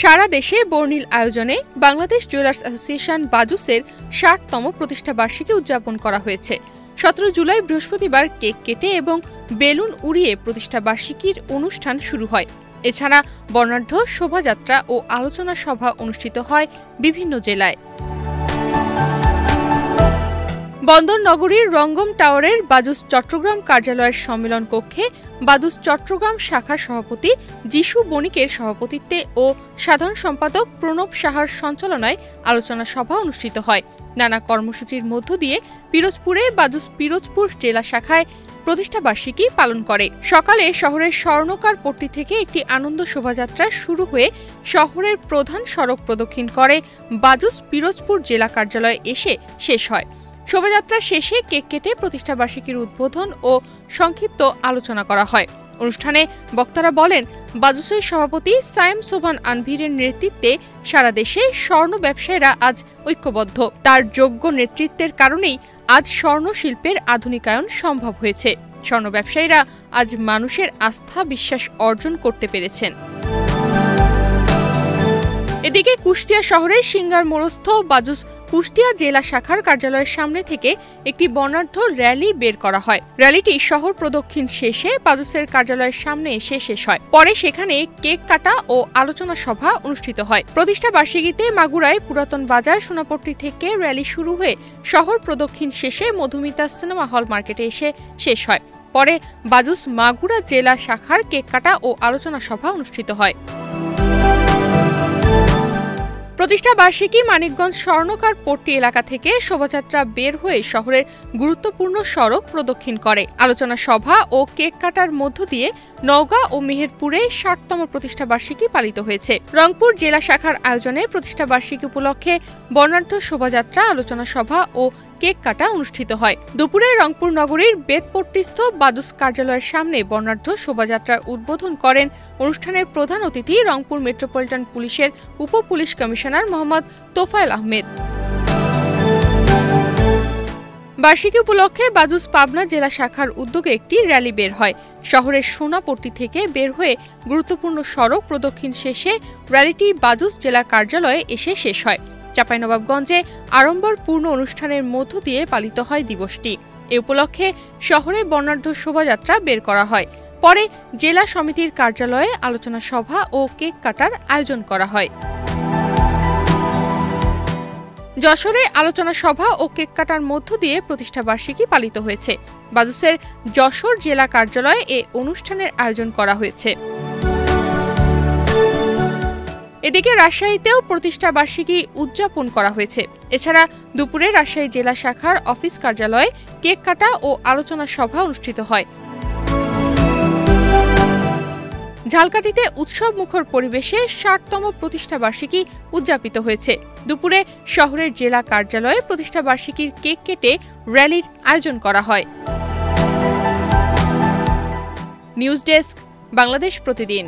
সারা দেশে বর্ণিল আয়োজনে বাংলাদেশ জুয়েলার্স অ্যাসোসিয়েশন বাজুসের ৬০তম প্রতিষ্ঠা বার্ষিকী উদযাপন করা হয়েছে। ১৭ জুলাই বৃহস্পতিবার কেক কেটে এবং বেলুন উড়িয়ে প্রতিষ্ঠা বার্ষিকীর অনুষ্ঠান শুরু হয়। এছাড়া বর্ণাঢ্য শোভাযাত্রা ও আলোচনা সভা অনুষ্ঠিত হয় বিভিন্ন জেলায়। বন্দর নগরীর রঙ্গম টাওয়ারের বাজুস চট্টগ্রাম কার্যালয়ের সম্মেলন কক্ষে বাজুস চট্টগ্রাম শাখার সভাপতি যিশু বণিকের সভাপতিত্বে ও সাধারণ সম্পাদক প্রণব সাহার সঞ্চালনায় আলোচনা সভা অনুষ্ঠিত হয়। নানা কর্মসূচির মধ্য দিয়ে পিরোজপুরে বাজুস পিরোজপুর জেলা শাখায় প্রতিষ্ঠা বার্ষিকী পালন করে। সকালে শহরের স্বর্ণকার পট্টি থেকে একটি আনন্দ শোভাযাত্রা শুরু হয়ে শহরের প্রধান সড়ক প্রদক্ষিণ করে বাজুস পিরোজপুর জেলা কার্যালয়ে এসে শেষ হয়। শোভাযাত্রা শেষে কেক কেটে প্রতিষ্ঠা বার্ষিকীর উদ্বোধন ও সংক্ষিপ্ত আলোচনা করা হয়। অনুষ্ঠানে বক্তারা বলেন, বাজুসের সভাপতি সায়েম সোভান আনভিরের নেতৃত্বে সারা দেশে স্বর্ণ ব্যবসায়ীরা আজ ঐক্যবদ্ধ। তার যোগ্য নেতৃত্বের কারণেই আজ স্বর্ণ শিল্পের আধুনিকায়ন সম্ভব হয়েছে। স্বর্ণ ব্যবসায়ীরা আজ মানুষের আস্থা বিশ্বাস অর্জন করতে পেরেছেন। এদিকে কুষ্টিয়া শহরের সিঙ্গার মোড়স্থ বাজুস কুষ্টিয়া জেলা শাখার কার্যালয়ের সামনে থেকে একটি বর্ণাঢ্য র্যালি বের করা হয়। র্যালিটি শহর প্রদক্ষিণ শেষে বাজুসের কার্যালয়ের সামনে এসে শেষ হয়। পরে সেখানে কেক কাটা ও আলোচনা সভা অনুষ্ঠিত হয়। প্রতিষ্ঠা বার্ষিকীতে মাগুরায় পুরাতন বাজার সোনাপট্টি থেকে র্যালি শুরু হয়ে শহর প্রদক্ষিণ শেষে মধুমিতা সিনেমা হল মার্কেটে এসে শেষ হয়। পরে বাজুস মাগুরা জেলা শাখার কেক কাটা ও আলোচনা সভা অনুষ্ঠিত হয়। প্রতিষ্ঠা বার্ষিকী মানিকগঞ্জ স্বর্ণকার পট্টি এলাকা থেকে শোভাযাত্রা বের হয়ে শহরের গুরুত্বপূর্ণ সড়ক প্রদক্ষিণ করে। আলোচনা সভা ও কেক কাটার মধ্য দিয়ে নওগাঁ ও মেহেরপুরে ৬০তম প্রতিষ্ঠা বার্ষিকী পালিত হয়েছে। রংপুর জেলা শাখার আয়োজনে প্রতিষ্ঠা বার্ষিকী উপলক্ষে বর্ণাঢ্য শোভাযাত্রা, আলোচনা সভা ও কেক কাটা অনুষ্ঠিত হয়। দুপুরে রংপুর নগরীর বেতপট্টিস্থ বাজুস কার্যালয়ের সামনে বর্ণাঢ্য শোভাযাত্রার উদ্বোধন করেন অনুষ্ঠানের প্রধান অতিথি রংপুর মেট্রোপলিটন পুলিশের উপ পুলিশ কমিশনার মোহাম্মদ তোফায়েল আহমেদ। বার্ষিকী উপলক্ষে বাজুস পাবনা জেলা শাখার উদ্যোগে একটি র্যালি বের হয়। শহরের সোনাপট্টি থেকে বের হয়ে গুরুত্বপূর্ণ সড়ক প্রদক্ষিণ শেষে র্যালিটি বাজুস জেলা কার্যালয়ে এসে শেষ হয়। চাঁপাইনবাবগঞ্জে আড়ম্বরপূর্ণ অনুষ্ঠানের মধ্য দিয়ে পালিত হয় দিবসটি। এ উপলক্ষে শহরে বর্ণাঢ্য শোভাযাত্রা বের করা হয়। পরে জেলা সমিতির কার্যালয়ে আলোচনা সভা ও কেক কাটার আয়োজন করা হয়। যশোরে আলোচনা সভা ও কেক কাটার মধ্য দিয়ে প্রতিষ্ঠা বার্ষিকী পালিত হয়েছে। বাজুসের যশোর জেলা কার্যালয়ে এ অনুষ্ঠানের আয়োজন করা হয়েছে। এদিকে রাজশাহীতেও প্রতিষ্ঠা বার্ষিকী উদযাপন করা হয়েছে। এছাড়া দুপুরে রাজশাহী জেলা শাখার অফিস কার্যালয়ে কেক কাটা ও আলোচনা সভা অনুষ্ঠিত হয়। ঝালকাঠিতে উৎসব মুখর পরিবেশে ৬০তম প্রতিষ্ঠা বার্ষিকী উদযাপিত হয়েছে। দুপুরে শহরের জেলা কার্যালয়ে প্রতিষ্ঠা বার্ষিকীর কেক কেটে র্যালির আয়োজন করা হয়। নিউজ ডেস্ক, বাংলাদেশ প্রতিদিন।